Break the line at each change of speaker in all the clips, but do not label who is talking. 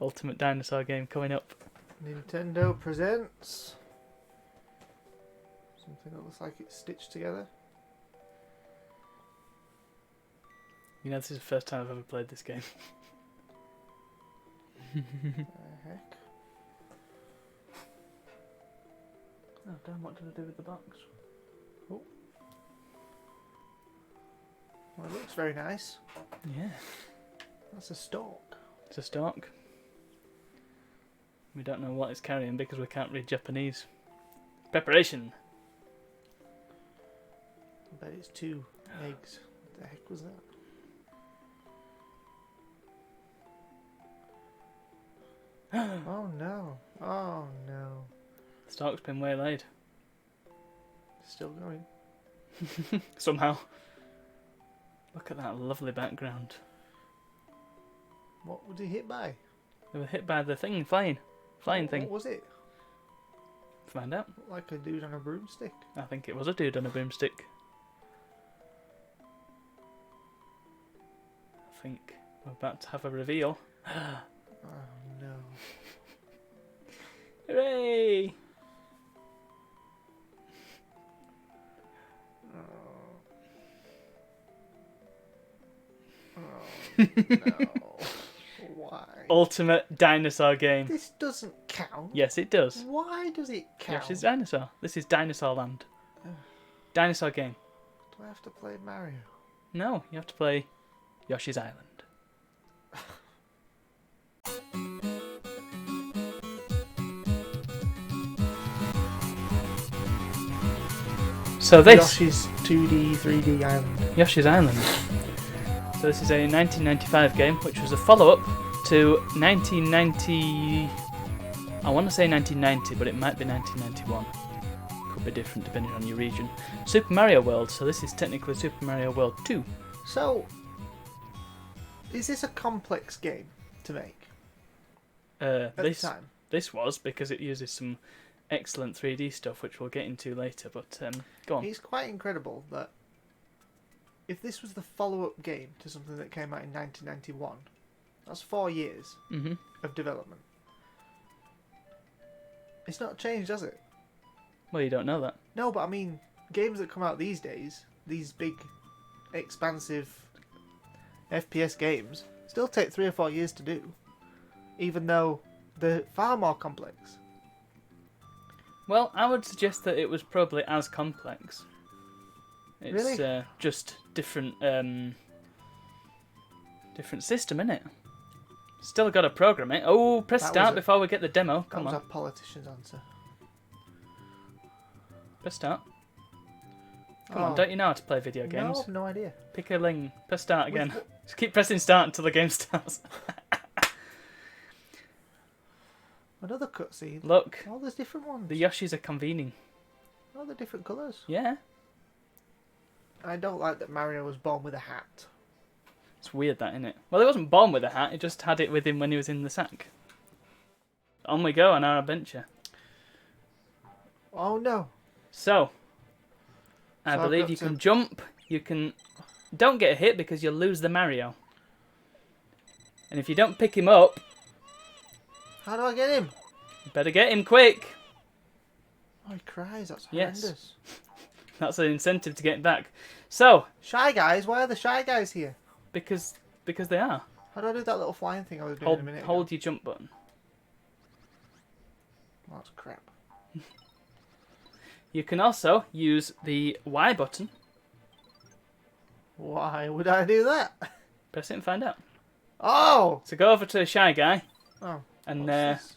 Ultimate dinosaur game coming up.
Nintendo presents something that looks like it's stitched together.
You know, this is the first time I've ever played this game.
Heck.
Oh damn, what did I do with the box?
Oh. Well, it looks very nice.
Yeah.
That's a stalk.
It's a stalk. We don't know what it's carrying because we can't read Japanese. Preparation!
I bet it's 2 eggs. What the heck was that? Oh no. Oh no.
The stalk's been waylaid.
Still going.
Somehow. Look at that lovely background.
What was he hit by?
They were hit by the thing, flying thing.
What was it?
Find out.
Looked like a dude on a broomstick.
I think it was a dude on a boomstick. I think we're about to have a reveal.
Oh no.
Hooray!
Oh no. Why?
Ultimate dinosaur game.
This doesn't count.
Yes, it does.
Why does it count?
Yoshi's Dinosaur. This is Dinosaur Land. Dinosaur game.
Do I have to play Mario?
No, you have to play Yoshi's Island. So this
Yoshi's 2D, 3D island.
Yoshi's Island. So this is a 1995 game, which was a follow-up to 1990. I want to say 1990, but it might be 1991. Could be different depending on your region. Super Mario World. So this is technically Super Mario World 2.
So, is this a complex game to make? At the time?
This was because it uses some excellent 3D stuff, which we'll get into later. But go on.
It's quite incredible that if this was the follow-up game to something that came out in 1991, that's 4 years of development. It's not changed, has it?
Well, you don't know that.
No, but I mean, games that come out these days, these big, expansive FPS games, still take 3 or 4 years to do, even though they're far more complex.
Well, I would suggest that it was probably as complex. It's
Really?
Just different different system, innit? Still got to program it. Oh, press
That
start
was a-
before we get the demo.
That
Come
was
on.
a politician's answer.
Press start. Come on,
Oh.
don't you know how to play video games?
No, no idea.
Pick a link. Press start again.
With
Just keep pressing start until the game starts.
Another cutscene.
Look,
Oh, there's different ones.
the Yoshis are convening.
Oh, they're different colours.
Yeah.
I don't like that Mario was born with a hat.
It's weird that, isn't it? Well, he wasn't born with a hat. He just had it with him when he was in the sack. On we go on our adventure.
Oh no.
So, I
So I've
believe
got
you
to-
can jump. You can... Don't get a hit because you'll lose the Mario. And if you don't pick him up,
How do I get him?
you better get him quick.
Oh, he cries. That's
Yes.
horrendous.
That's an incentive to get back. So,
Shy Guys? Why are the Shy Guys here?
because they are.
How do I do that little flying thing I was doing a minute ago?
Hold your jump button.
Oh, that's crap.
You can also use the Y button.
Why would I do that?
Press it and find out.
Oh!
So go over to the Shy Guy
Oh.
and
what's this?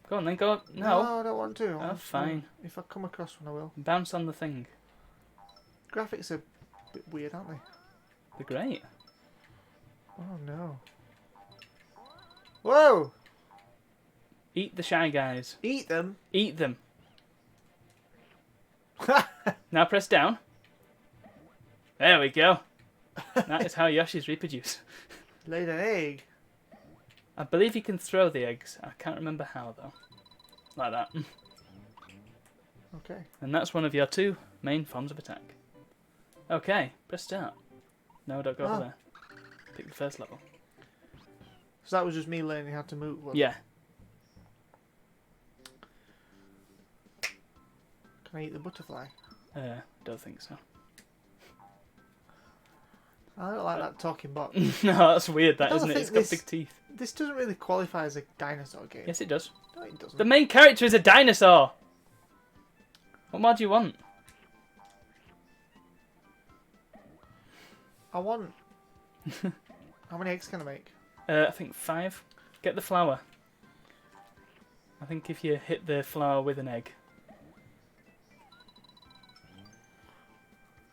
go on then. Go.
No,
No.
I don't want to.
Oh, fine.
If I come across one, I will.
Bounce on the thing.
Graphics are a bit weird, aren't they?
They're great.
Oh no. Whoa!
Eat the Shy Guys.
Eat them?
Eat them. Now press down. There we go. That is how Yoshis reproduce.
Laid an egg.
I believe you can throw the eggs. I can't remember how though. Like that.
Okay.
And that's one of your 2 main forms of attack. Okay, press start. No, don't go over
Oh.
there. Pick the first level.
So that was just me learning how to move. Wasn't
Yeah.
it? Can I eat the butterfly?
Don't think so.
I don't like that talking box.
No, that's weird, that,
I don't
isn't it?
think
It's got
this-
big teeth.
This doesn't really qualify as a dinosaur game.
Yes, it does.
No, it doesn't.
The main character is a dinosaur! What more do you want?
I want... How many eggs can I make?
I think 5. Get the flower. I think if you hit the flower with an egg.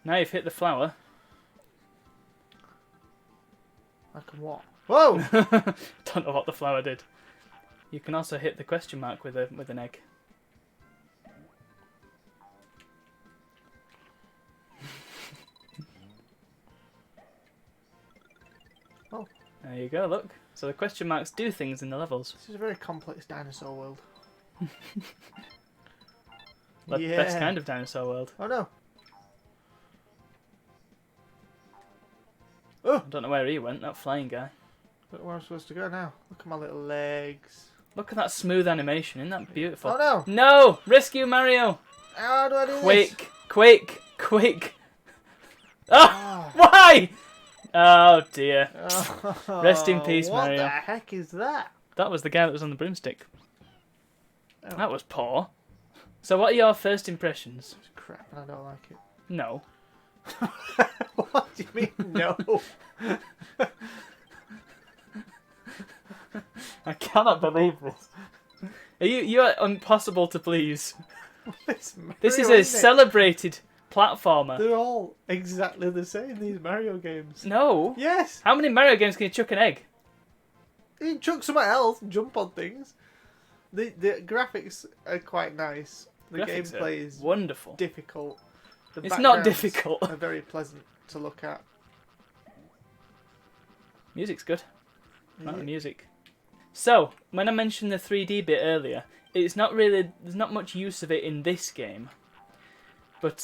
Now you've hit the flower.
I can what? Whoa!
Don't know what the flower did. You can also hit the question mark with an egg.
Oh.
There you go, look. So the question marks do things in the levels.
This is a very complex dinosaur world.
The best kind of dinosaur world.
Oh no.
I don't know where he went, that flying guy.
Look where I'm supposed to go now. Look at my little legs.
Look at that smooth animation, isn't that beautiful?
Oh no!
No! Rescue Mario!
How do I do this?
Quick! Quick! Quick! Oh!
Oh.
Why? Oh dear.
Oh,
Rest in peace, Mario.
What the heck is that?
That was the guy that was on the broomstick.
Oh.
That was poor. So what are your first impressions?
It's crap and I don't like it.
No.
What do you mean, no?
I cannot believe this. You are impossible to please. This is a celebrated platformer.
They're all exactly the same, these Mario games.
No.
Yes!
How many Mario games can you chuck an egg?
You can chuck somewhere else and jump on things. The graphics are quite nice. The
Graphics are
gameplay is
wonderful.
difficult. The
It's not
backgrounds
difficult.
are very pleasant to look at.
Music's good.
Is
Not the
it?
music. So, when I mentioned the 3D bit earlier, it's not really, there's not much use of it in this game. But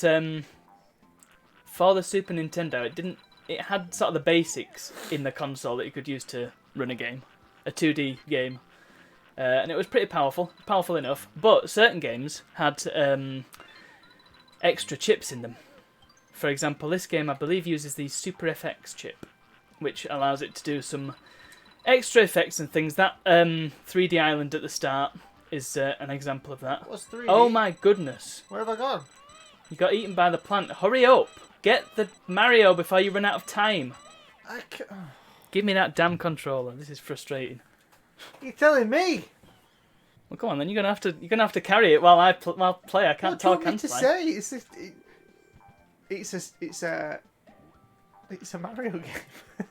for the Super Nintendo, it had sort of the basics in the console that you could use to run a game, a 2D game. And it was pretty powerful enough, but certain games had extra chips in them. For example, this game I believe uses the Super FX chip, which allows it to do some extra effects and things. That 3D island at the start is an example of that.
What's 3D?
Oh my goodness.
Where have I gone?
You got eaten by the plant. Hurry up! Get the Mario before you run out of time. Give me that damn controller. This is frustrating.
You're telling me?
Well, come on then. You're gonna have to carry it while I play. I can't
What do
talk
you want me
and
to
play.
say? It's a Mario game.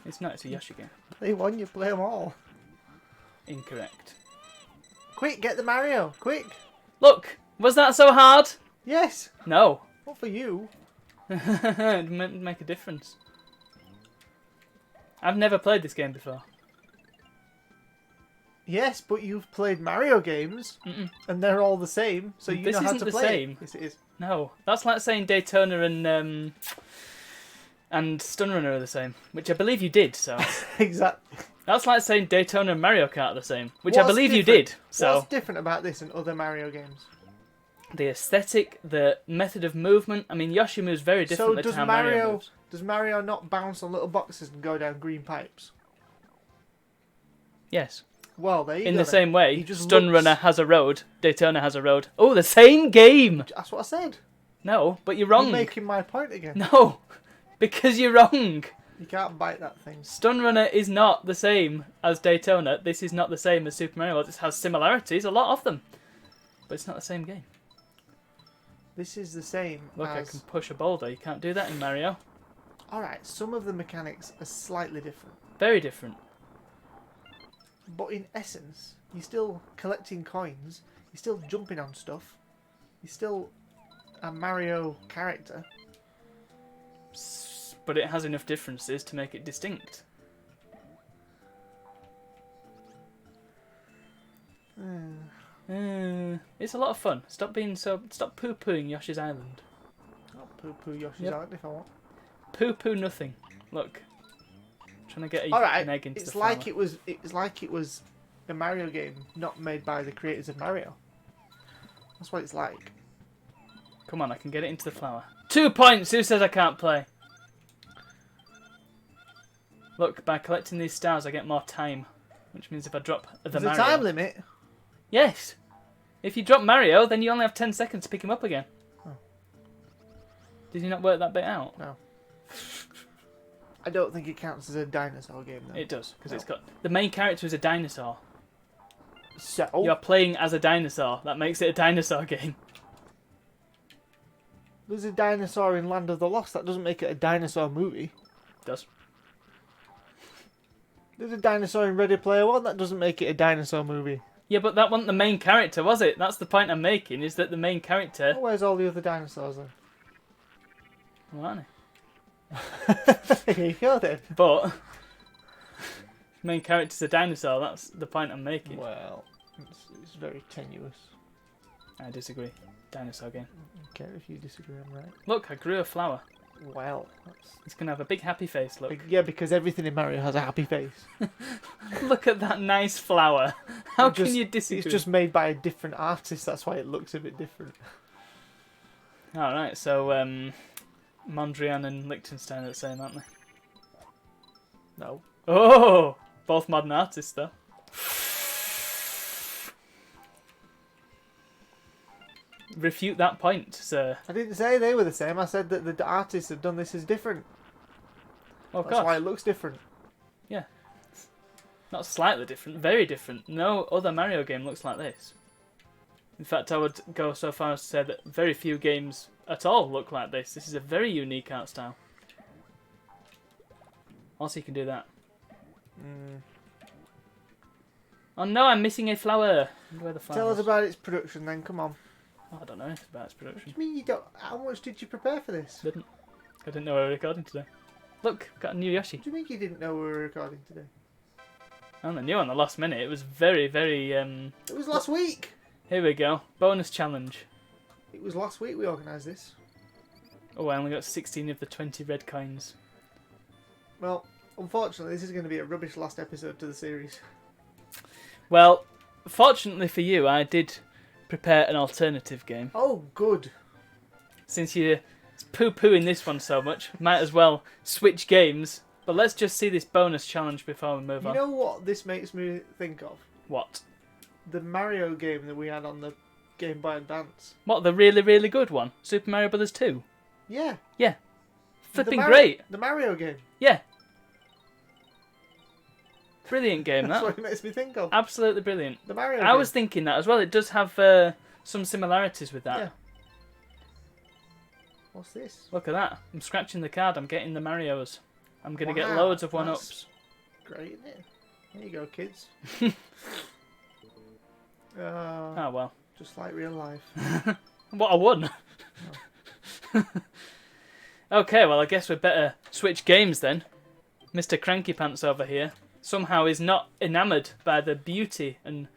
It's not. It's a Yoshi game.
Play one, you play them all.
Incorrect.
Quick, get the Mario, quick.
Look, was that so hard?
Yes.
No.
Not for you.
It might make a difference. I've never played this game before.
Yes, but you've played Mario games, and they're all the same, so you
This
know how
isn't
to
the
play.
same.
Yes, it is.
No, that's like saying Daytona and Stunrunner are the same, which I believe you did. So
Exactly.
that's like saying Daytona and Mario Kart are the same, which I
What's
believe you
different?
did. So
What's different about this and other Mario games?
the aesthetic, the method of movement. I mean, Yoshi moves very differently to how Mario moves.
Does Mario not bounce on little boxes and go down green pipes?
Yes.
Well, there you go.
In the
then.
same way,
He just
Stunrunner
looks-
has a road, Daytona has a road. Oh, the same game!
That's what I said.
No, but you're wrong.
You're making my point again.
No, because you're wrong.
You can't bite that thing.
Stunrunner is not the same as Daytona. This is not the same as Super Mario World. It has similarities, a lot of them. But it's not the same game.
This is the same
Look, I
as...
can push a boulder. You can't do that in Mario.
Alright, some of the mechanics are slightly different.
Very different.
But in essence, you're still collecting coins. You're still jumping on stuff. You're still a Mario character.
But it has enough differences to make it distinct. It's a lot of fun. Stop poo-pooing Yoshi's Island.
I'll poo-poo Yoshi's
Yep.
Island if I want.
Poo-poo nothing. Look. Trying to get
All right,
an egg into the
it's
flower.
like it was a Mario game not made by the creators of Mario. That's what it's like.
Come on, I can get it into the flower. 2 points! Who says I can't play? Look, by collecting these stars, I get more time. Which means if I drop the
There's
Mario...
a time limit?
Yes! If you drop Mario, then you only have 10 seconds to pick him up again.
Oh.
Did you not work that bit out?
No. I don't think it counts as a dinosaur game, though.
It does, because it's got... The main character is a dinosaur.
So?
You're playing as a dinosaur. That makes it a dinosaur game.
There's a dinosaur in Land of the Lost. That doesn't make it a dinosaur movie.
It does.
There's a dinosaur in Ready Player One. That doesn't make it a dinosaur movie.
Yeah, but that wasn't the main character, was it? That's the point I'm making, is that the main character...
Well, where's all the other dinosaurs, then?
Well, aren't
Here you go, then.
they? But... main character's a dinosaur, that's the point I'm making.
Well, it's very tenuous.
I disagree. Dinosaur game.
I don't care if you disagree, I'm right.
Look, I grew a flower.
Well,
It's going to have a big happy face, look.
yeah, because everything in Mario has a happy face.
Look at that nice flower. How can you disagree?
It's just made by a different artist, that's why it looks a bit different.
Alright, so Mondrian and Liechtenstein are the same, aren't they?
No.
Oh! Both modern artists, though. Refute that point, sir.
I didn't say they were the same, I said that the artists have done this as different.
Oh, of
That's
course.
why it looks different.
Yeah. Not slightly different, very different. No other Mario game looks like this. In fact, I would go so far as to say that very few games at all look like this. This is a very unique art style. Also, you can do that. Oh no, I'm missing a flower. Where the flower
Tell us
is.
about its production then, come on.
Oh, I don't know anything about its
What
production.
do you mean you don't... How much did you prepare for this? What
I didn't know we were recording today. Look, got a new Yoshi.
do you mean you didn't know we were recording today?
I only knew on the last minute. It was very, very...
It was last week!
Here we go. Bonus challenge.
It was last week we organised this.
Oh, I only got 16 of the 20 red coins.
Well, unfortunately this is going to be a rubbish last episode to the series.
Well, fortunately for you, I did prepare an alternative game.
Oh, good.
Since you're poo-pooing this one so much, might as well switch games. But let's just see this bonus challenge before we move on.
You know what this makes me think of?
What?
The Mario game that we had on the Game Boy Advance.
What, the really, really good one? Super Mario Brothers 2?
Yeah.
Yeah. Flipping
The
great.
The Mario game.
Yeah. Brilliant game,
That's
that.
what it makes me think of.
Absolutely brilliant.
The Mario
I
game.
was thinking that as well. It does have some similarities with that.
Yeah. What's this?
Look at that. I'm scratching the card. I'm getting the Marios. I'm going to get
Wow,
loads of one-ups.
Great, isn't it? There you go, kids.
Oh, well.
Just like real life.
What, I won? Okay, well, I guess we'd better switch games then. Mr. Cranky Pants over here somehow is not enamoured by the beauty and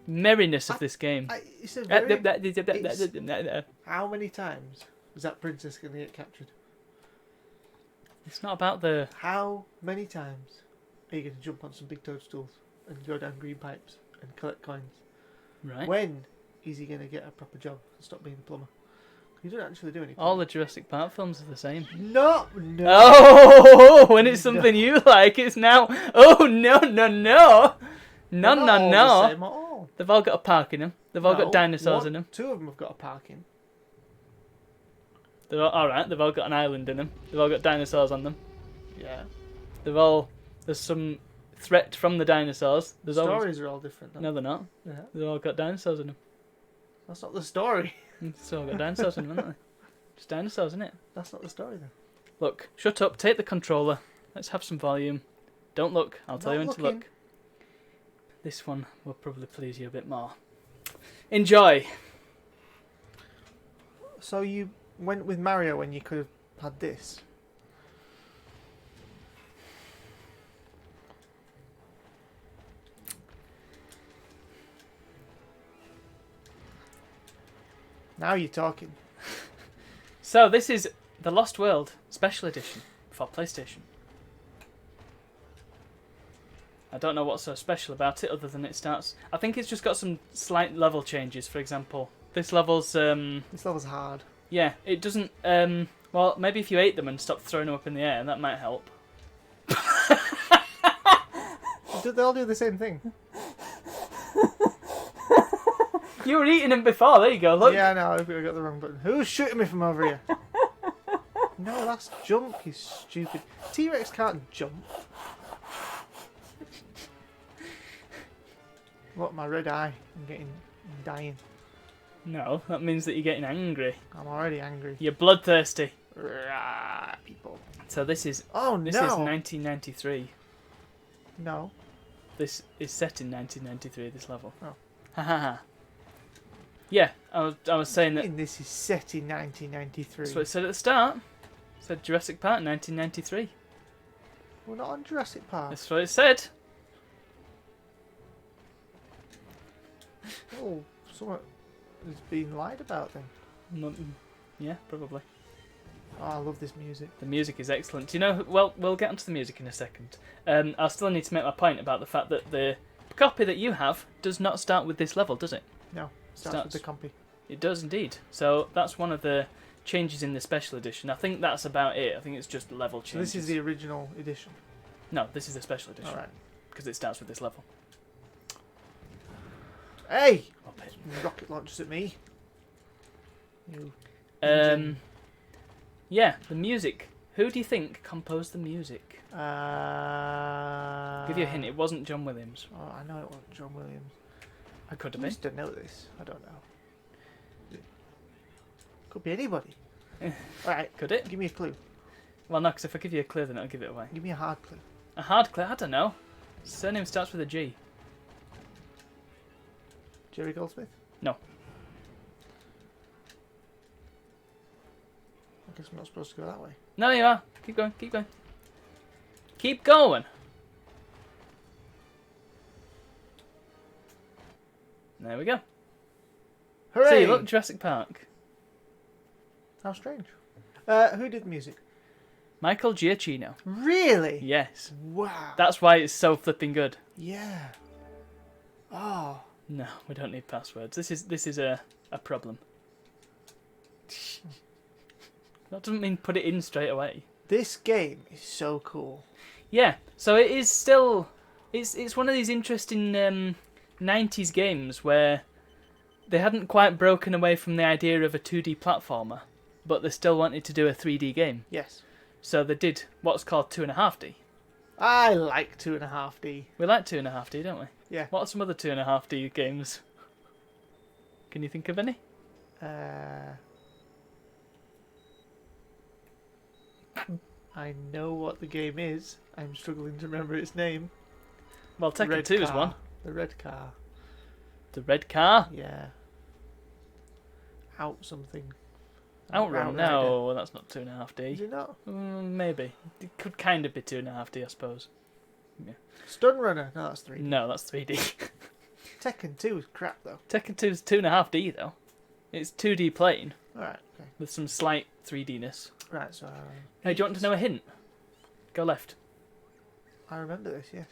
merriness of this game.
It's a very...
It's
How many times is that princess going to get captured?
not about the...
How many times are you going to jump on some big toadstools and go down green pipes and collect coins?
Right.
When is he going to get a proper job and stop being a plumber? You don't actually do anything.
All the Jurassic Park films are the same.
No.
Oh, when it's something you like, it's now... Oh, no.
They're not all the
No.
same at all.
They've all got a park in them. They've all
No,
got dinosaurs in them.
Two of them have got a parking.
They're all right. They've all got an island in them. They've all got dinosaurs on them.
Yeah.
They've all... There's some threat from the dinosaurs. There's always...
Stories are all different though.
No, they're not.
Yeah.
They've all got dinosaurs in them.
That's not the story.
It's all got dinosaurs in them, haven't they? Just dinosaurs, isn't it?
That's not the story though.
Look, shut up. Take the controller. Let's have some volume. Don't look. I'll tell you when to
looking.
look. This one will probably please you a bit more. Enjoy.
So you went with Mario when you could have had this? Now you're talking.
So this is the Lost World Special Edition for PlayStation. I don't know what's so special about it other than it starts... I think it's just got some slight level changes. For example, this level's...
This level's hard.
Yeah, it doesn't... well, maybe if you ate them and stopped throwing them up in the air, that might help.
They all do the same thing.
You were eating them before, there you go, look.
Yeah, I know, I got the wrong button. Who's shooting me from over here? No, that's jump, you stupid. T-Rex can't jump. What, my red eye? I'm dying.
No, that means that you're getting angry.
I'm already angry.
You're bloodthirsty.
Rah, people.
So this is...
Oh,
This
no!
is 1993.
No.
This is set in 1993, this level.
Oh.
Ha ha ha. Yeah, I was saying that...
This is set in 1993.
That's what it said at the start. It said Jurassic Park 1993.
We're not on Jurassic Park.
That's what it said.
Oh, someone has been lied about then.
Yeah, probably.
Oh, I love this music.
The music is excellent. Do you know... Well, we'll get onto the music in a second. I still need to make my point about the fact that the copy that you have does not start with this level, does it?
No, starts with the compy.
It does indeed. So that's one of the changes in the special edition. I think that's about it. I think it's just level changes.
So this is the original edition?
No, this is the special edition.
Alright.
Because it starts with this level.
Hey!
Muppet.
Rocket launches at me. You.
Yeah, the music. Who do you think composed the music?
Give
you a hint, it wasn't John Williams.
Oh, I know it wasn't John Williams.
I could
I
have been.
used to know this. I don't know. Could be anybody. Alright,
Could it?
give me a clue.
Well, no, because if I give you a clue, then I'll give it away.
Give me a hard clue.
A hard clue? I don't know. Surname starts with a G.
Jerry Goldsmith?
No.
I guess I'm not supposed to go that way.
No, you are. Keep going, keep going. Keep going! There we go.
Hooray!
See, look, Jurassic Park.
How strange. Who did the music?
Michael Giacchino.
Really?
Yes.
Wow.
That's why it's so flipping good.
Yeah. Oh.
No, we don't need passwords. This is a problem. That doesn't mean put it in straight away.
This game is so cool.
Yeah, so it is still... It's one of these interesting 90s games where they hadn't quite broken away from the idea of a 2D platformer, but they still wanted to do a 3D game.
Yes.
So they did what's called 2.5D.
I like 2.5D.
We like 2.5D, don't we?
Yeah.
What are some other 2.5D games? Can you think of any?
I know what the game is. I'm struggling to remember its name.
Well, Tekken
Red
2 is
car.
one.
The red car.
The red car?
Yeah. Out something.
Outrun?
Outrider.
No, that's not 2.5D.
Is it not?
Maybe. It could kind of be 2.5D, I suppose. Yeah.
Stun Runner. No, that's 3D.
No, that's 3D.
Tekken 2 is crap though.
Tekken 2 is 2.5D though. It's 2D plane
Alright, okay.
with some slight 3D-ness.
Right, so...
Hey, do you want to know a hint? Go left.
I remember this, yes.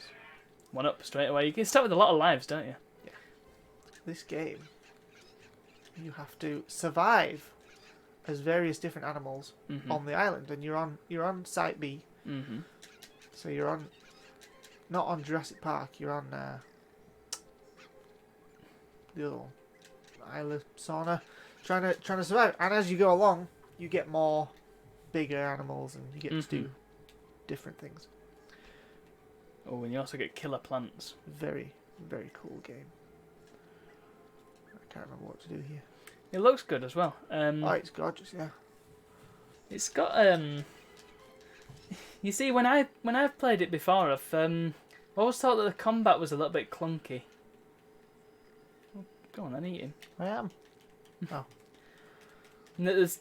One up straight away. You can start with a lot of lives, don't you?
This game, you have to survive as various different animals on the island, and you're on Site B.
Mm-hmm.
So you're on, not on Jurassic Park. You're on the other one, Isle of Sauna, trying to survive. And as you go along, you get more bigger animals, and you get to do different things.
Oh, and you also get killer plants.
Very, very cool game. I can't remember what to do here.
It looks good as well.
Oh, it's gorgeous, yeah.
It's got You see, when I've played it before, I've always thought that the combat was a little bit clunky. Oh, go on then, eat him.
I am. Oh.
And there's,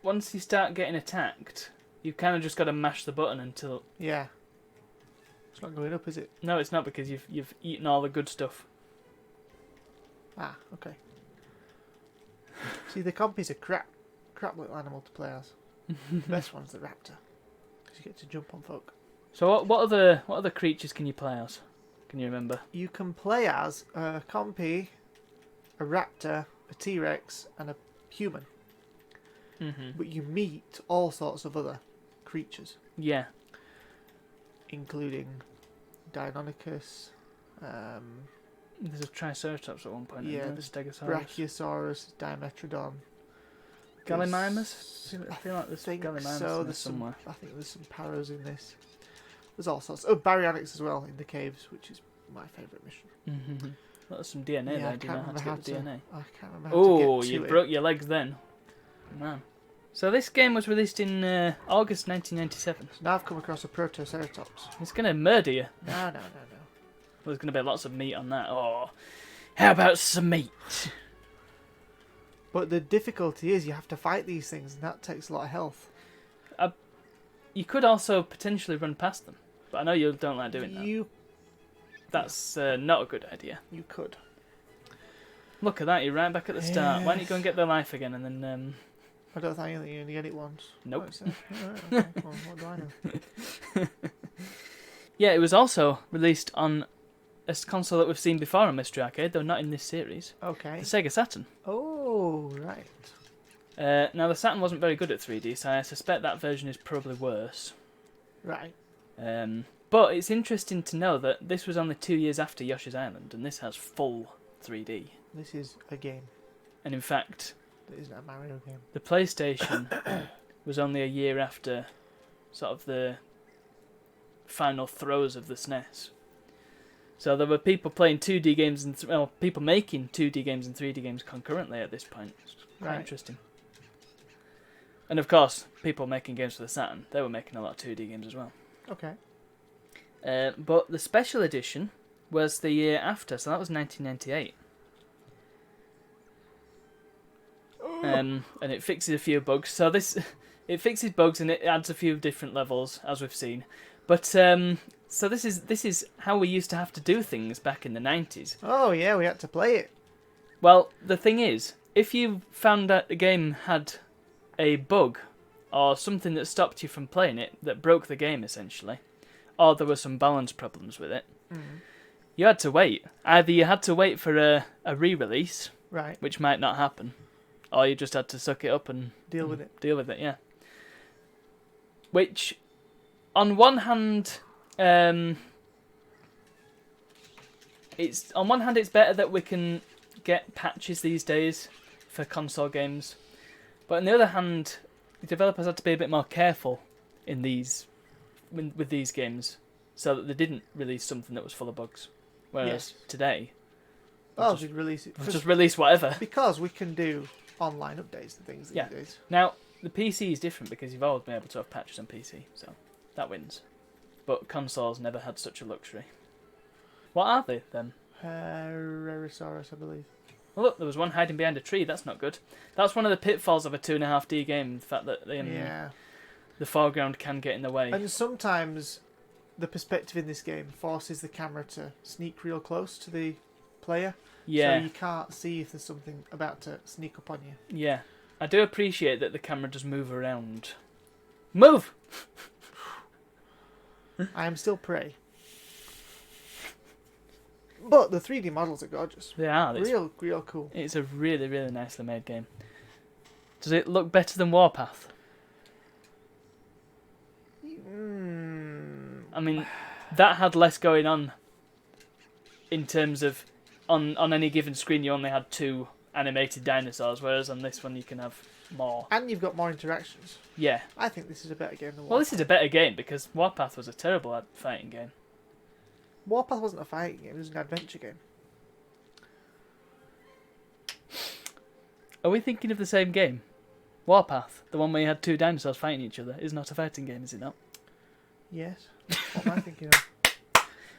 once you start getting attacked, you've kind of just got to mash the button until...
Yeah. It's not going up, is it?
No, it's not, because you've eaten all the good stuff.
Ah, okay. See, the compy's a crap little animal to play as. The best one's the raptor, because you get to jump on folk.
So what other creatures can you play as? Can you remember?
You can play as a compy, a raptor, a T-Rex, and a human.
Mm-hmm.
But you meet all sorts of other creatures,
Yeah.
including Deinonychus,
There's a Triceratops at one point.
yeah,
Yeah.
there's
Stegosaurus.
Brachiosaurus, Dimetrodon.
Gallimimus? I feel like there's Gallimimus
so.
in
There's
somewhere.
I think there's some Paros in this. There's all sorts. Oh, Baryonyx as well in the caves, which is my favourite mission.
Mm-hmm. Well, there's some DNA
Yeah,
there.
I
Do you know
can't
how to
remember
get the DNA?
I can't remember how to
Oh,
get to
you
it.
broke your legs then. Man. So this game was released in August 1997.
So now I've come across a Protoceratops.
It's going to murder you.
No.
There's going to be lots of meat on that. Oh, how about some meat?
But the difficulty is you have to fight these things, and that takes a lot of health.
You could also potentially run past them, but I know you don't like doing that.
You
That's not a good idea.
could.
Look at that, you're right back at the start. Why don't you go and get their life again and then...
I don't think you only get it once.
Nope.
Oh, okay. Well, what do I know?
Yeah, it was also released on a console that we've seen before on Mystery Arcade, though not in this series.
Okay.
The Sega Saturn.
Oh, right.
Now, the Saturn wasn't very good at 3D, so I suspect that version is probably worse.
Right.
But it's interesting to know that this was only 2 years after Yoshi's Island, and this has full 3D.
This is a game.
And in fact,
That isn't a Mario game.
the PlayStation was only a year after sort of the final throes of the SNES. So there were people playing 2D games and people making 2D games and 3D games concurrently at this point. It's quite interesting. And of course, people making games for the Saturn, they were making a lot of 2D games as well.
Okay.
But the special edition was the year after, so that was 1998. And it fixes a few bugs. So it fixes bugs and it adds a few different levels, as we've seen. But so this is how we used to have to do things back in the 90s.
Oh, yeah, we had to play it.
Well, the thing is, if you found that the game had a bug or something that stopped you from playing it, that broke the game essentially, or there were some balance problems with it, you had to wait. Either you had to wait for a re-release,
Right.
which might not happen, or you just had to suck it up and
Deal with it.
Deal with it, yeah. Which, on one hand, it's better that we can get patches these days for console games, but on the other hand, the developers had to be a bit more careful in with these games, so that they didn't release something that was full of bugs. Whereas today,
Oh, just release it.
just release whatever.
Because we can do online updates and things these days.
Now, the PC is different because you've always been able to have patches on PC, so that wins. But consoles never had such a luxury. What are they, then?
Rarisaurus, I believe.
Well, look, there was one hiding behind a tree. That's not good. That's one of the pitfalls of a 2.5D game, the fact that the foreground can get in the way.
And sometimes the perspective in this game forces the camera to sneak real close to the player.
Yeah.
So you can't see if there's something about to sneak up on you.
Yeah. I do appreciate that the camera does move around. Move!
I am still prey. But the 3D models are gorgeous.
They are.
Real cool.
It's a really, really nicely made game. Does it look better than Warpath? I mean, that had less going on in terms of on any given screen you only had 2 animated dinosaurs, whereas on this one you can have more.
And you've got more interactions.
Yeah.
I think this is a better game than Warpath.
Well, this is a better game because Warpath was a terrible fighting game.
Warpath wasn't a fighting game, it was an adventure game.
Are we thinking of the same game? Warpath, the one where you had 2 dinosaurs fighting each other, is not a fighting game, is it not?
Yes. What am I thinking of?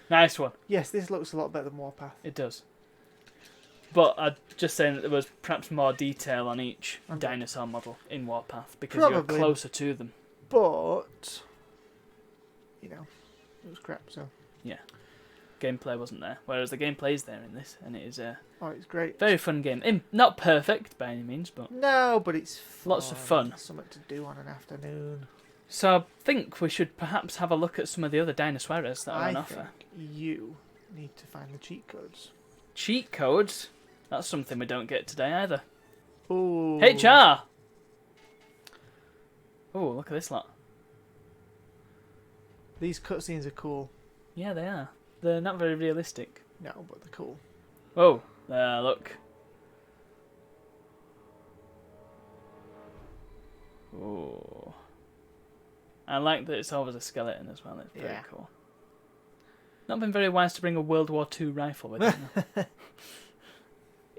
Nice one.
Yes, this looks a lot better than Warpath.
It does. But I'm just saying that there was perhaps more detail on each dinosaur model in Warpath because you're closer to them.
But, it was crap, so.
Yeah. Gameplay wasn't there. Whereas the gameplay is there in this, and it is a
it's great.
very fun game. Not perfect by any means, but
No, but it's fun.
lots of fun.
Something to do on an afternoon.
So I think we should perhaps have a look at some of the other dinosaurs that are on
I
offer.
think you need to find the cheat codes.
Cheat codes? That's something we don't get today either.
Ooh.
HR! Oh, look at this lot.
These cutscenes are cool.
Yeah, they are. They're not very realistic.
No, but they're cool.
Oh, there, look. Oh. I like that it's always a skeleton as well. It's very cool. Not been very wise to bring a World War II rifle with you.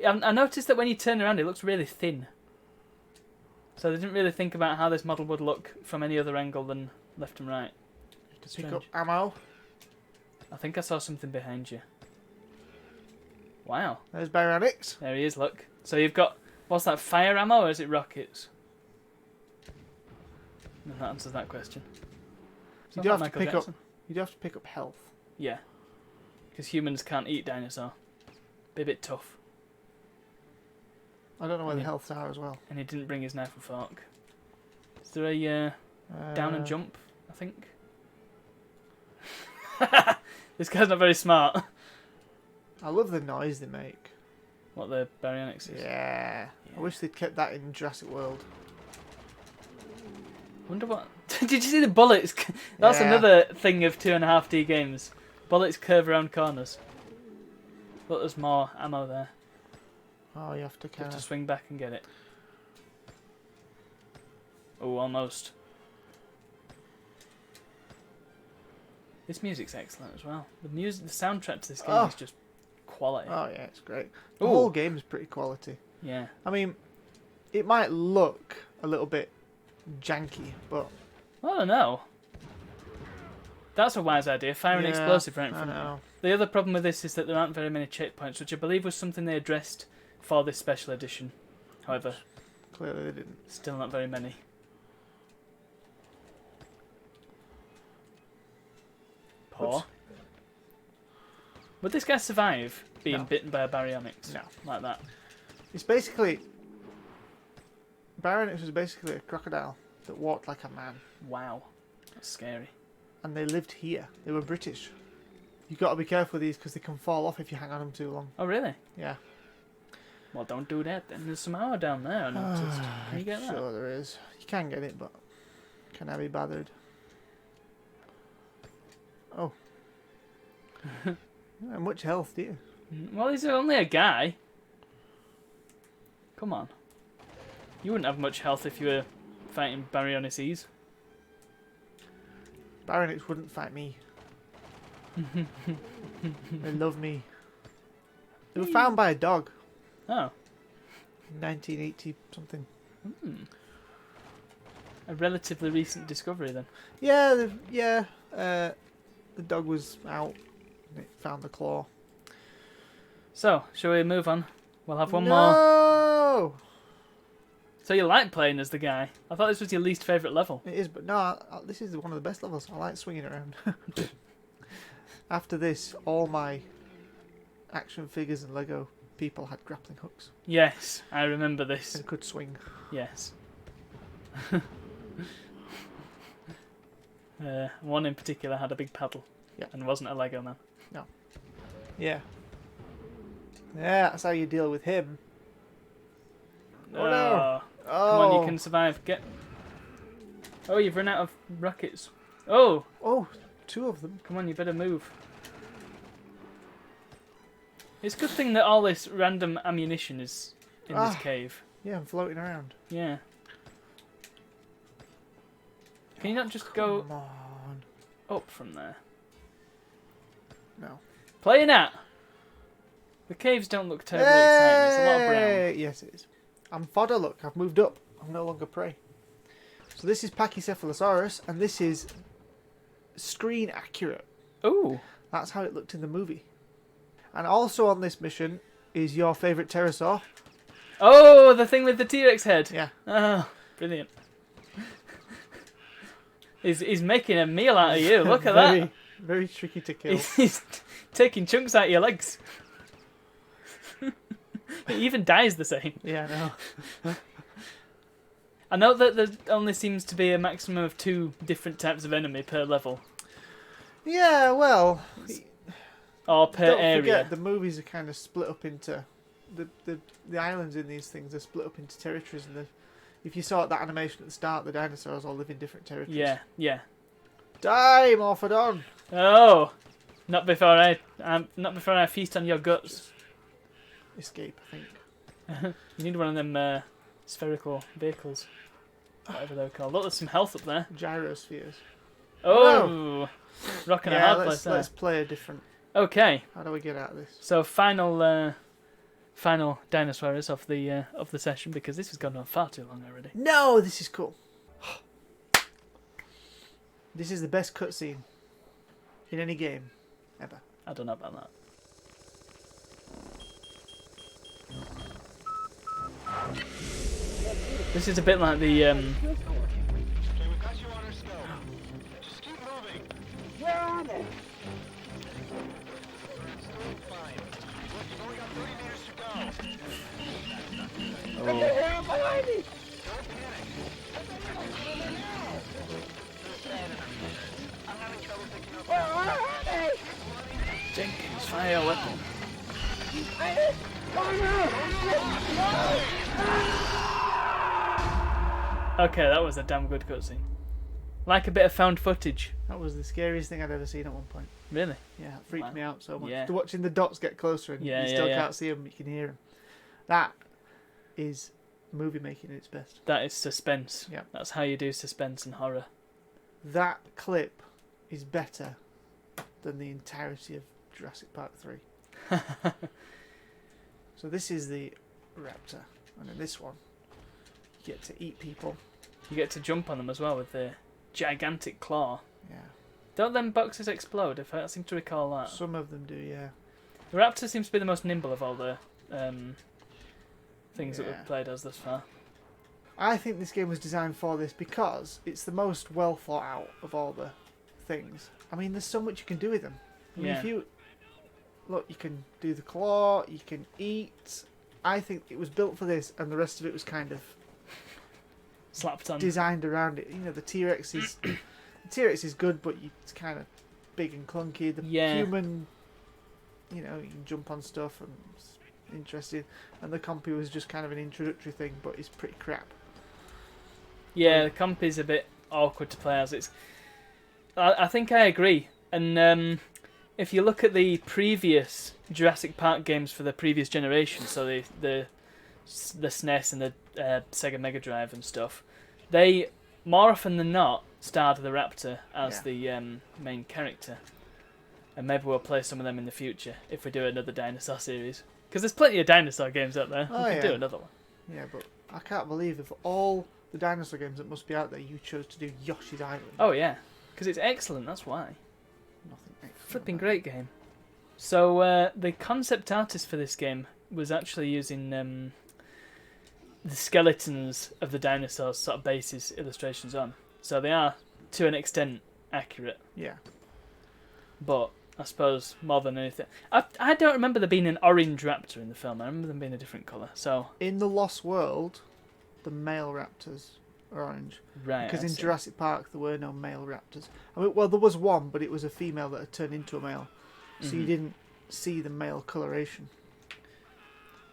I noticed that when you turn around, it looks really thin. So they didn't really think about how this model would look from any other angle than left and right.
To pick up ammo.
I think I saw something behind you. Wow.
There's Baryonyx.
There he is, look. So you've got, what's that, fire ammo or is it rockets? And that answers that question.
You do have to pick up. You do have to pick up health.
Yeah. Because humans can't eat dinosaur. Be a bit tough.
I don't know where the healths are as well.
And he didn't bring his knife and fork. Is there a down and jump, I think? This guy's not very smart.
I love the noise they make.
What, the baryonyx is?
Yeah. I wish they'd kept that in Jurassic World.
Wonder what... Did you see the bullets? That's another thing of 2.5D games. Bullets curve around corners. But there's more ammo there.
Oh, you have to kind
To
of...
swing back and get it. Oh, almost. This music's excellent as well. The music, the soundtrack to this game is just quality.
Oh yeah, it's great. The whole game is pretty quality.
Yeah.
I mean, it might look a little bit janky, but...
I don't know. That's a wise idea. Fire an explosive right in front of you. The other problem with this is that there aren't very many checkpoints, which I believe was something they addressed for this special edition. However,
clearly they didn't.
Still not very many. Poor. Oops. Would this guy survive being bitten by a baryonyx?
No.
Like that?
It's basically... Baryonyx was basically a crocodile that walked like a man.
Wow. That's scary.
And they lived here. They were British. You've got to be careful with these because they can fall off if you hang on them too long.
Oh, really?
Yeah.
Well, don't do that then. There's some arrow down there, I noticed. Can you get that?
Sure there is. You can get it, but can I be bothered? Oh. You don't have much health, do you?
Well, he's only a guy. Come on. You wouldn't have much health if you were fighting baryonyxes.
Baryonyx wouldn't fight me. They love me. They were found by a dog.
Oh.
1980 something.
A relatively recent discovery then.
Yeah, the dog was out and it found the claw.
So, shall we move on? We'll have one more.
No!
So you like playing as the guy? I thought this was your least favourite level.
It is, but no, this is one of the best levels. I like swinging around. After this, all my action figures and Lego people had grappling hooks.
Yes, I remember this.
And could swing.
Yes. One in particular had a big paddle.
Yeah.
And wasn't a Lego man.
No. Yeah. Yeah, that's how you deal with him. Oh no! Oh.
Come on, you can survive. Get. Oh, you've run out of rockets. Oh!
Oh, 2 of them.
Come on, you better move. It's a good thing that all this random ammunition is in this cave.
Yeah, I'm floating around.
Yeah. Can you not just go
Come on.
up from there?
No.
Playing at! The caves don't look terribly exciting. It's a lot of brown.
Yes, it is. I'm fodder, look. I've moved up. I'm no longer prey. So this is Pachycephalosaurus, and this is screen accurate.
Ooh.
That's how it looked in the movie. And also on this mission is your favourite pterosaur.
Oh, the thing with the T-Rex head.
Yeah.
Oh, brilliant. He's making a meal out of you. Look at that.
Very tricky to kill.
He's taking chunks out of your legs. He even dies the same.
Yeah, I know.
I know that there only seems to be a maximum of 2 different types of enemy per level.
Yeah, well,
Or per
don't
area.
forget the movies are kind of split up into the islands in these things are split up into territories, and if you saw that animation at the start, the dinosaurs all live in different territories.
Yeah.
Die, Morphodon!
Oh, not before I feast on your guts.
Escape, I think.
You need one of them spherical vehicles, whatever they're called. Look, there's some health up there.
Gyrospheres.
Oh, rocking a hard place
let's
there.
let's play a different.
Okay,
How do we get out of this?
so final dinosaurs of the session, because this has gone on far too long already.
No, this is cool. This is the best cutscene in any game ever.
I don't know about that. This is a bit like the
Okay, we've got you on our scope. Just keep moving.
Where are they?
Still fine. Look, you've only got 30 meters to go.
I can hear them behind me!
Don't panic. I'm having trouble picking up.
Where are they?
Jenkins fire weapon. Okay, that was a damn good cutscene. Like a bit of found footage.
That was the scariest thing I'd ever seen at one point.
Really?
Yeah, it freaked
Wow.
me out so much.
Yeah.
Watching the dots get closer and
Yeah,
you
yeah,
still
yeah.
can't see them, but you can hear them. That is movie making at its best.
That is suspense.
Yeah.
That's how you do suspense and horror.
That clip is better than the entirety of Jurassic Park 3. So this is the raptor, and in this one, you get to eat people.
You get to jump on them as well with the gigantic claw.
Yeah,
Don't them boxes explode? If I seem to recall that.
some of them do. Yeah,
The raptor seems to be the most nimble of all the things that
Yeah.
we've played as thus far.
I think this game was designed for this because it's the most well thought out of all the things. I mean, there's so much you can do with them. I mean,
Yeah.
if you look, you can do the claw, you can eat. I think it was built for this, and the rest of it was kind of
Slapped on.
designed around it. You know, the T-Rex is the T-Rex is good, but it's kind of big and clunky. The
Yeah.
human, you know, you can jump on stuff and it's interesting. And the compy was just kind of an introductory thing, but it's pretty crap.
Yeah, the comp is a bit awkward to play as. I think I agree. And if you look at the previous Jurassic Park games for the previous generation, so the SNES and the Sega Mega Drive and stuff, they more often than not starred the raptor as the main character. And maybe we'll play some of them in the future if we do another dinosaur series. Because there's plenty of dinosaur games out there.
Oh,
we could
yeah.
do another one.
Yeah, but I can't believe of all the dinosaur games that must be out there, you chose to do Yoshi's Island.
Oh yeah, because it's excellent. That's why.
Nothing excellent
Flipping
about
great game. So the concept artist for this game was actually using the skeletons of the dinosaurs sort of basis illustrations on. So they are to an extent accurate,
it. Yeah.
but I suppose more than anything, I don't remember there being an orange raptor in the film. I remember them being a different colour. So
In the Lost World, the male raptors are orange.
right,
Because
I
in
see.
Jurassic Park there were no male raptors. I mean, well, there was one, but it was a female that had turned into a male, so you
Mhm.
didn't see the male coloration.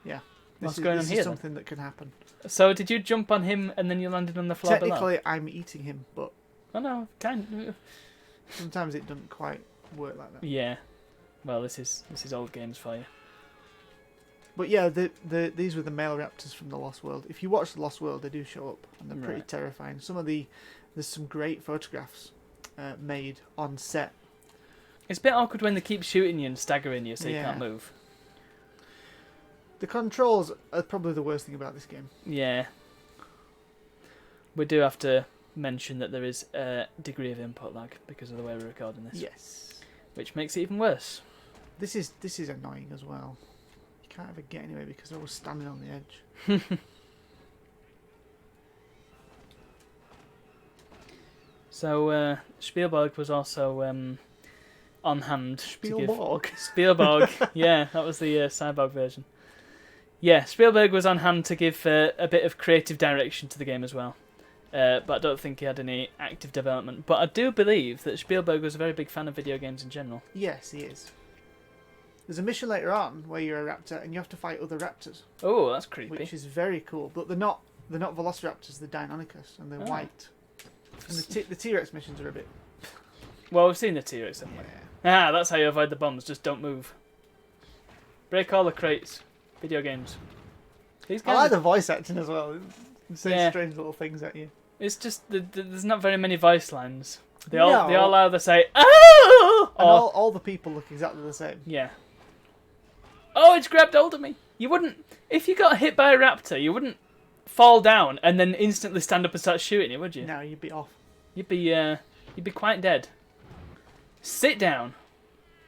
Yeah,
What's
this
going
is
on here, then?
something that can happen.
So did you jump on him and then you landed on the floor below?
Technically, I'm eating him, but
Oh no, kind.
sometimes it doesn't quite work like that.
Yeah. Well, this is old games for you.
But yeah, these were the male raptors from the Lost World. If you watch the Lost World, they do show up, and they're pretty
Right.
terrifying. There's some great photographs made on set.
It's a bit awkward when they keep shooting you and staggering you so you
Yeah.
can't move.
The controls are probably the worst thing about this game.
Yeah. We do have to mention that there is a degree of input lag because of the way we're recording this.
Yes.
Which makes it even worse.
This is annoying as well. You can't ever get anywhere because they're always standing on the edge.
So, Spielberg was also on hand.
Spielberg.
Spielberg, yeah, that was the cyborg version. Yeah, Spielberg was on hand to give a bit of creative direction to the game as well. but I don't think he had any active development. But I do believe that Spielberg was a very big fan of video games in general.
Yes, he is. There's a mission later on where you're a raptor and you have to fight other raptors,
Oh, that's creepy.
which is very cool. But they're not velociraptors. They're Deinonychus, and they're
Oh.
white. And the T-Rex missions are a bit.
Well, we've seen the T-Rex, haven't we? Ah, that's how you avoid the bombs. Just don't move. Break all the crates. Video games. These
I
guys.
like the voice acting as well. It says
Yeah.
strange little things at you.
It's just there's not very many voice lines. They
No.
all either say "Oh!"
And
or
all the people look exactly the same.
yeah. Oh, it's grabbed hold of me. You wouldn't, if you got hit by a raptor, you wouldn't fall down and then instantly stand up and start shooting it, would you?
No, you'd be off.
You'd be quite dead. Sit down.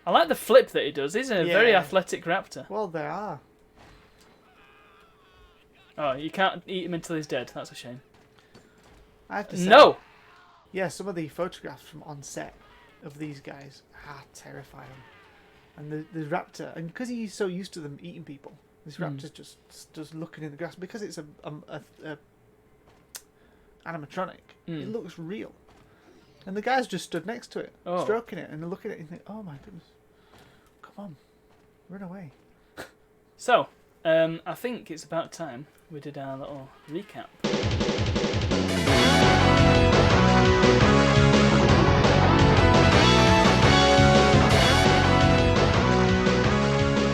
I like the flip that he does. He's a very
Yeah.
athletic raptor.
Well, there are.
Oh, you can't eat him until he's dead. That's a shame.
I have to say.
No.
Yeah, some of the photographs from on set of these guys are terrifying. And the raptor, and because he's so used to them eating people, this raptor's just looking in the grass because it's a animatronic. It looks real. And the guy's just stood next to it, stroking it, and looking at it and think, "Oh my goodness, come on, run away."
So, I think it's about time we did our little recap.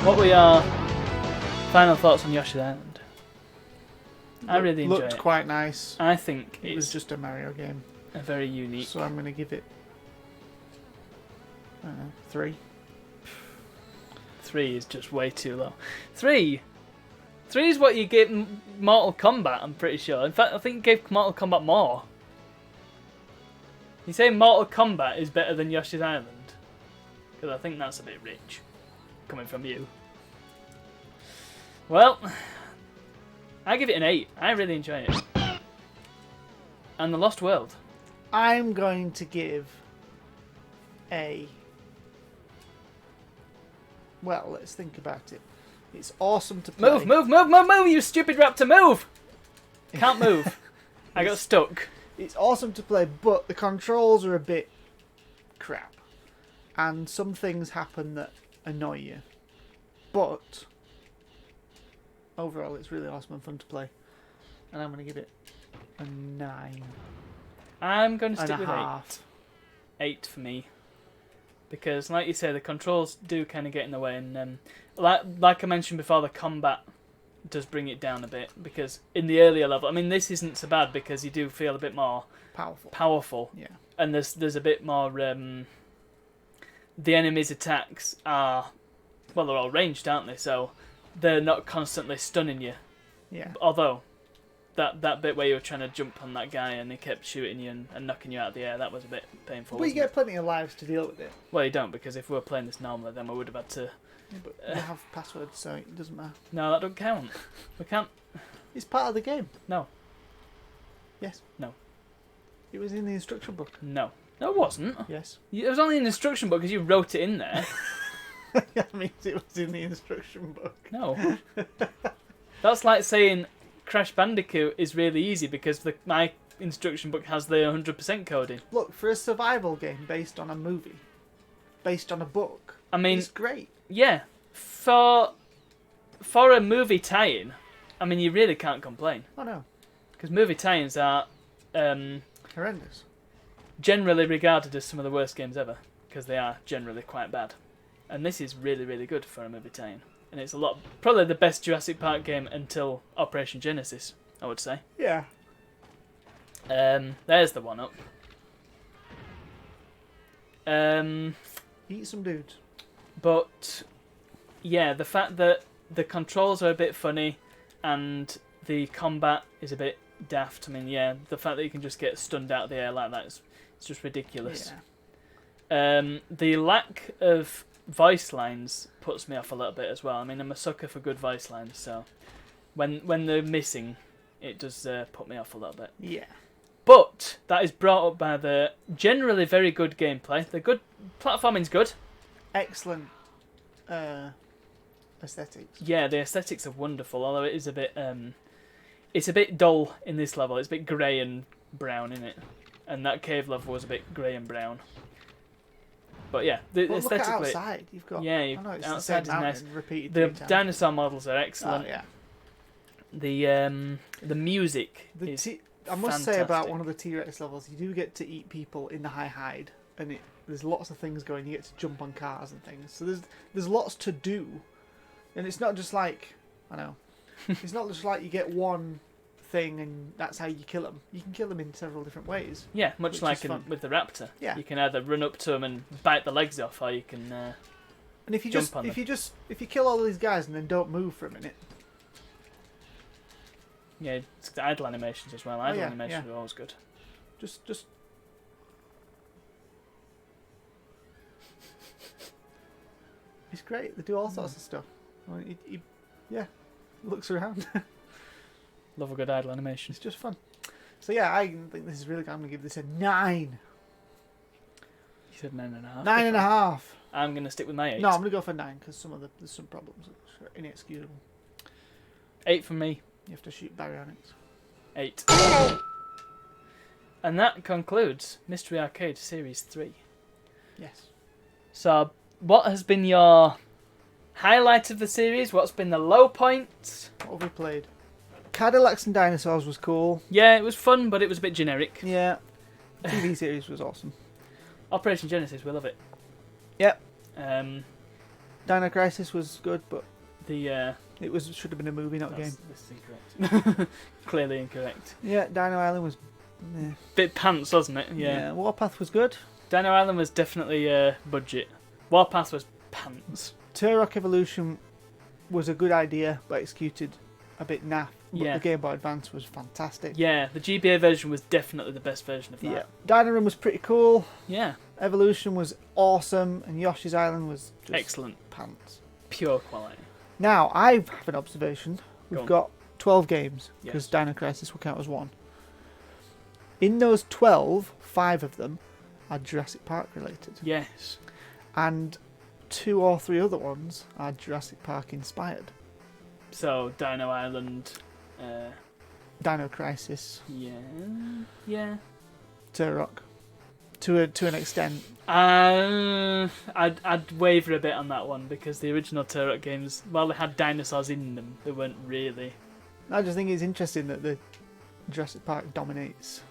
What were your final thoughts on Yoshi's Island? I really enjoyed
Looked
it.
quite nice.
I think
It
it's
was just a Mario game,
a very unique.
so I'm going to give it 3.
3 is just way too low. 3 is what you give Mortal Kombat, I'm pretty sure. In fact, I think you gave Mortal Kombat more. You say Mortal Kombat is better than Yoshi's Island? Because I think that's a bit rich, coming from you. Well, I give it an 8. I really enjoy it. And The Lost World.
I'm going to give a... Well, let's think about it. It's awesome to play.
Move, you stupid raptor, move! Can't move. I got stuck.
It's awesome to play, but the controls are a bit crap. And some things happen that annoy you. But overall, it's really awesome and fun to play. And I'm going to give it a 9
I'm going to
and
stick
a
with
half.
8 for me. Because, like you say, the controls do kind of get in the way. And like I mentioned before, the combat does bring it down a bit. Because in the earlier level, I mean, this isn't so bad because you do feel a bit more powerful.
Yeah.
And there's a bit more... the enemy's attacks are... Well, they're all ranged, aren't they? So they're not constantly stunning you.
Yeah.
Although, that bit where you were trying to jump on that guy and he kept shooting you and knocking you out of the air, that was a bit painful.
But you
wasn't
get
it?
plenty of lives to deal with it.
Well, you don't, because if we were playing this normally, then we would have had to...
Yeah, but you have passwords, so it doesn't matter.
No, that don't count. We can't...
It's part of the game.
No.
Yes.
No.
It was in the instruction book.
No. No, it wasn't.
Yes.
It was only an instruction book because you wrote it in there.
That means it was in the instruction book.
No. That's like saying Crash Bandicoot is really easy because my instruction book has the 100% coding.
Look, for a survival game based on a movie, based on a book,
I mean,
it's great.
yeah, for a movie tie-in, I mean, you really can't complain.
Oh no.
Because movie tie-ins are
Horrendous.
generally regarded as some of the worst games ever, because they are generally quite bad. And this is really, really good for a movie tie-in. And it's probably the best Jurassic Park game until Operation Genesis, I would say.
Yeah.
There's the one up.
Eat some dudes.
But yeah, the fact that the controls are a bit funny and the combat is a bit daft. I mean, yeah, the fact that you can just get stunned out of the air like that it's just ridiculous.
Yeah.
The lack of voice lines puts me off a little bit as well. I mean, I'm a sucker for good voice lines, so when they're missing, it does put me off a little bit.
Yeah.
But that is brought up by the generally very good gameplay. The good platforming's good.
Excellent aesthetics.
Yeah, the aesthetics are wonderful. Although it is a bit, it's a bit dull in this level. It's a bit grey and brown in it, and that cave level was a bit grey and brown. But yeah,
Well, look at
aesthetically,
outside. You've got.
yeah,
I know it's the
outside
same
is nice.
mountain repeated
The
3 times.
dinosaur models are
Oh,
excellent.
yeah.
The music
The
is
I must say about
fantastic.
one of the T-Rex levels, you do get to eat people in the high hide, and there's lots of things going. You get to jump on cars and things. So there's lots to do, and it's not just like it's not just like you get one thing and that's how you kill them. You can kill them in several different ways.
Yeah, much
which
like
is fun.
with the raptor.
Yeah.
You can either run up to them and bite the legs off, or you can.
And if you
Jump on
if you kill all these guys and then don't move for a minute,
Yeah, it's the idle animations as well. Idle
yeah,
animations
yeah.
are always good.
just it's great. They do all sorts of stuff. Well, yeah, looks around.
Love a good idle animation.
It's just fun. So yeah, I think this is really good. I'm gonna give this a 9.
You said 9.5.
9.5.
I'm gonna stick with my 8.
No, I'm gonna go for 9 because there's some problems. It's inexcusable.
8 from me.
You have to shoot baryonyx.
8. And that concludes Mystery Arcade Series 3.
Yes.
So, what has been your highlight of the series? What's been the low point?
What have we played? Cadillacs and Dinosaurs was cool.
Yeah, it was fun, but it was a bit generic.
Yeah. TV series was awesome.
Operation Genesis, we love it.
Yep.
Dino
Crisis was good, but
the
should have been a movie, not a game.
this is incorrect. Clearly incorrect.
Yeah, Dino Island was. Eh.
Bit pants, wasn't it? Yeah.
Warpath was good.
Dino Island was definitely budget. Warpath was pants.
Turok Evolution was a good idea, but executed a bit naff. But
Yeah.
the Game Boy Advance was fantastic.
Yeah, the GBA version was definitely the best version of that.
Yeah. Dino Run was pretty cool.
Yeah.
Evolution was awesome, and Yoshi's Island was just
Excellent.
pants.
Pure quality.
Now, I have an observation.
Go
We've
on.
got 12 games, because
Yes.
Dino Crisis will count as one. In those 12, 5 of them are Jurassic Park related.
Yes.
And 2 or 3 other ones are Jurassic Park inspired.
So, Dino Island,
Dino Crisis,
yeah.
Turok, to an extent.
I'd waver a bit on that one because the original Turok games, while they had dinosaurs in them, they weren't really.
I just think it's interesting that the Jurassic Park dominates.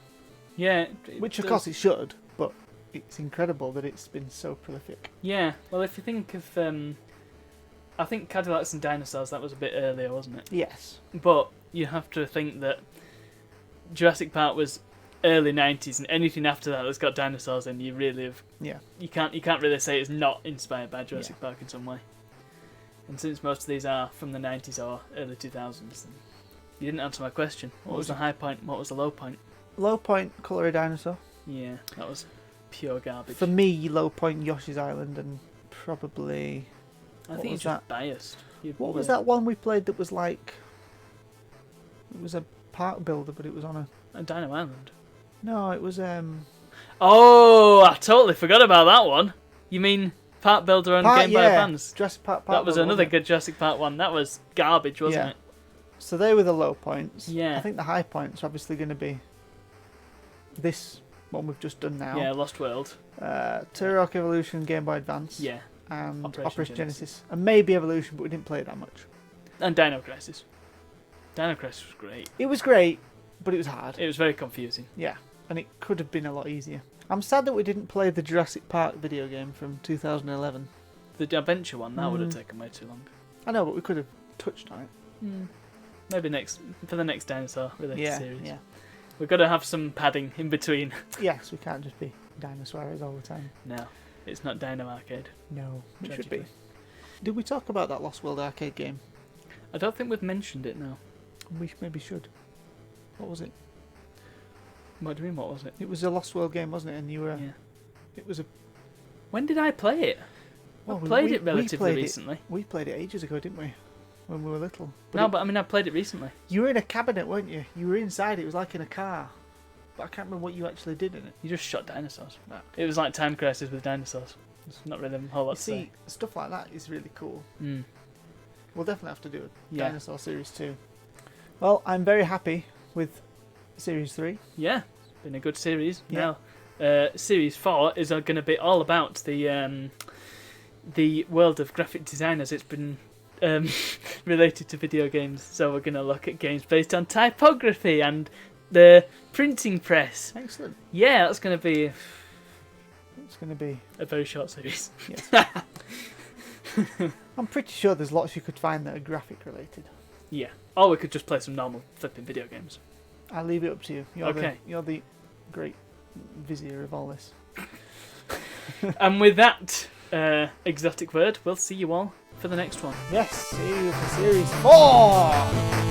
Yeah.
Which, of course, it should, but it's incredible that it's been so prolific.
Yeah. Well, if you think of, I think Cadillacs and Dinosaurs, that was a bit earlier, wasn't it?
Yes.
But you have to think that Jurassic Park was early 90s, and anything after that that's got dinosaurs in, you really have.
Yeah.
You can't really say it's not inspired by Jurassic Park in some way. And since most of these are from the 90s or early 2000s, then you didn't answer my question. What was the high point? What was the low point?
Low point, Colour of Dinosaur.
Yeah, that was pure garbage.
For me, low point, Yoshi's Island, and probably...
I
what
think
was
you're just
that?
biased.
What was that one we played that was like... It was a park builder, but it was on a...
Dino Island.
No, it was...
Oh, I totally forgot about that one. You mean Park Builder on Game Boy Advance?
Jurassic Park
That was
Builder,
another
wasn't it?
good Jurassic Park one. That was garbage, wasn't
Yeah.
it?
So they were the low points.
Yeah.
I think the high points are obviously going to be this one we've just done now.
Yeah, Lost World.
Turok Evolution, Game Boy Advance.
Yeah.
And
Operation
Operation
Genesis.
Genesis. And maybe Evolution, but we didn't play it that much.
And Dino Crisis. Dino Crisis was great.
It was great, but it was hard.
It was very confusing.
Yeah, and it could have been a lot easier. I'm sad that we didn't play the Jurassic Park video game from 2011.
The adventure one, that would have taken way too long.
I know, but we could have touched on it.
Maybe for the next dinosaur related series.
Yeah.
We've got to have some padding in between.
Yes, we can't just be dinosaurs all the time.
No, it's not Dino Arcade.
No, it should
Tragically.
be. Did we talk about that Lost World arcade game?
I don't think we've mentioned it now.
We maybe should. What was it?
What do you mean, what was it?
It was a Lost World game, wasn't it? And you were...
Yeah.
It was a...
When did I play it?
Well,
I played it
we
relatively
played it-
recently.
We played it ages ago, didn't we? When we were little.
But I mean, I played it recently.
You were in a cabinet, weren't you? You were inside. It was like in a car. But I can't remember what you actually did in it.
You just shot dinosaurs.
No.
It was like Time Crisis with dinosaurs. It's not really a whole lot
You
to
see,
say.
stuff like that is really cool.
Mm.
We'll definitely have to do a
Yeah.
Dinosaur Series 2. Well, I'm very happy with Series 3.
Yeah, Been a good series.
Yeah.
Now, series 4 is going to be all about the world of graphic design as it's been related to video games. So we're going to look at games based on typography and the printing press.
Excellent.
Yeah, that's going to be
It's going to be.
a very short series.
Yes. I'm pretty sure there's lots you could find that are graphic related.
Yeah. Or we could just play some normal flipping video games.
I'll leave it up to you.
Okay.
You're the great vizier of all this.
And with that exotic word, we'll see you all for the next one.
Yes, see you for series 4!